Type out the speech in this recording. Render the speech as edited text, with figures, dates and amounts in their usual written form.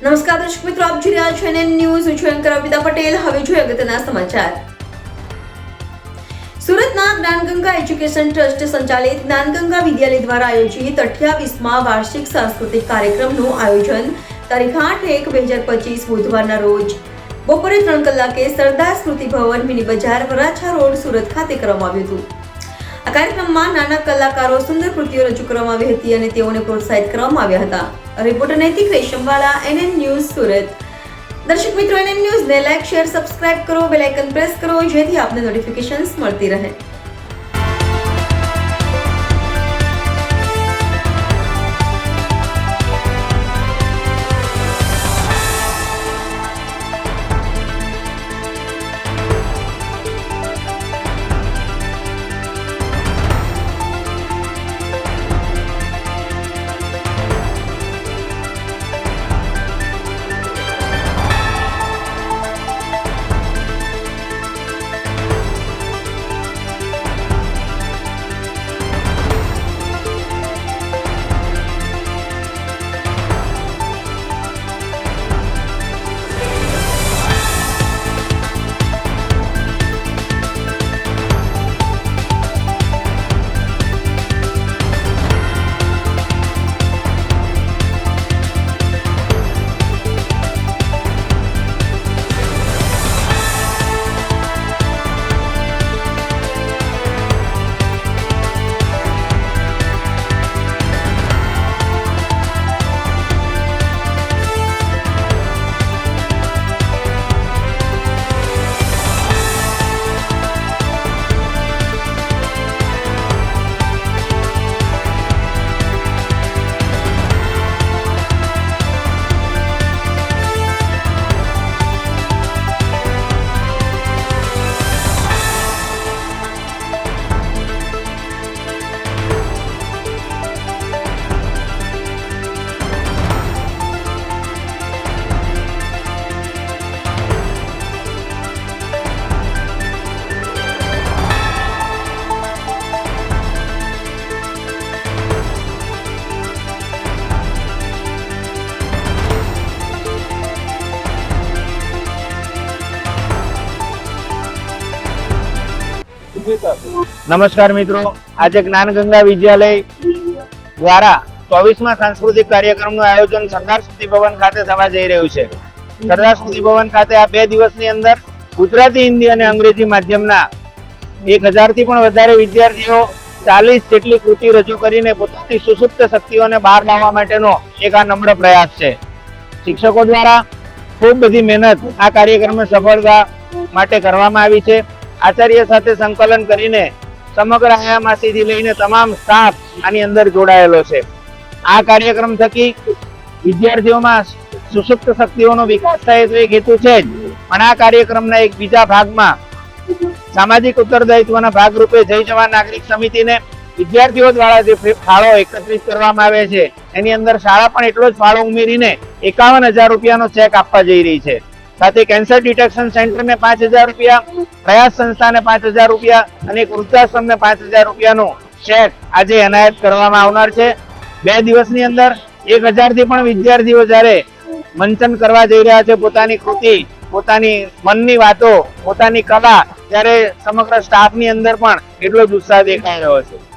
નમસ્કાર દર્શક મિત્રો, આપ જોઈ રહ્યા છો NN ન્યૂઝ. હું છું એન્કર અર્પિતા પટેલ. હવે જોઈએ અગત્યના સમાચાર. સુરતના જ્ઞાનગંગા એજ્યુકેશન ટ્રસ્ટ સંચાલિત જ્ઞાનગંગા વિદ્યાલય દ્વારા આયોજિત 28મા વાર્ષિક સાંસ્કૃતિક કાર્યક્રમનું આયોજન તારીખ 8/1/2025 બુધવારના રોજ બપોરે 3 કલાકે સરદાર સ્મૃતિ ભવન, મિની બજાર, વરાછા રોડ, સુરત ખાતે કરવામાં આવ્યું હતું. આ કાર્યક્રમમાં નાના કલાકારો સુંદર કૃતિઓ રજૂ કરવામાં આવી હતી અને તેઓને પ્રોત્સાહિત કરવામાં આવ્યા હતા. રિપોર્ટર નૈતિક રેશમવાલા, NN ન્યૂઝ, સુરત. દર્શક મિત્રો, NN ન્યૂઝને લાઈક, શેર, સબસ્ક્રાઇબ કરો, બેલ આઇકન પ્રેસ કરો જેથી આપને નોટિફિકેશન્સ મળતી રહે. નમસ્કાર મિત્રો, આજે જ્ઞાનગંગા વિદ્યાલય દ્વારા 24મા સાંસ્કૃતિક કાર્યક્રમનું આયોજન સરદાર સ્મૃતિ ભવન ખાતે થવા જઈ રહ્યું છે. સરદાર સ્મૃતિ ભવન ખાતે આ 2 દિવસની અંદર ગુજરાતી, હિન્દી અને અંગ્રેજી માધ્યમના 1000 થી પણ વધારે વિદ્યાર્થીઓ 40 જેટલી કૃતિ રજૂ કરીને પોતાની સુસુપ્ત શક્તિઓને બહાર લાવવા માટેનો એક આ નમ્ર પ્રયાસ છે. શિક્ષકો દ્વારા ખૂબ બધી મહેનત આ કાર્યક્રમને સફળતા માટે કરવામાં આવી છે. આચાર્ય સાથે સંકલન કરીને સમગ્ર આયામાસીથી લઈને તમામ સ્ટાફ આની અંદર જોડાયેલો છે. આ કાર્યક્રમ થકી વિદ્યાર્થીઓમાં સુષુપ્ત શક્તિઓનો વિકાસ થાય તો એક હેતુ છે જ, પણ આ કાર્યક્રમના એક બીજા ભાગમાં સામાજિક ઉત્તરદાયિત્વના ભાગરૂપે જય જવાન નાગરિક સમિતિને વિદ્યાર્થીઓ દ્વારા જે ફાળો એકત્રિત કરવામાં આવે છે એની અંદર શાળા પણ એટલો જ ફાળો ઉમેરીને 51,000 રૂપિયાનો ચેક આપવા જઈ રહી છે. સાથે કેન્સર ડિટેક્શન સેન્ટરને 5,000 રૂપિયા, પ્રયાસ સંસ્થાને 5,000 રૂપિયા અને વૃદ્ધાશ્રમને 5,000 રૂપિયાનો ચેક આજે એનાયત કરવામાં આવનાર છે. 2 દિવસની અંદર 1,000 થી પણ વિદ્યાર્થીઓ જ્યારે મંચન કરવા જઈ રહ્યા છે પોતાની કૃતિ, પોતાની મનની વાતો, પોતાની કલા, ત્યારે સમગ્ર સ્ટાફની અંદર પણ એટલો જ ઉત્સાહ દેખાઈ રહ્યો છે.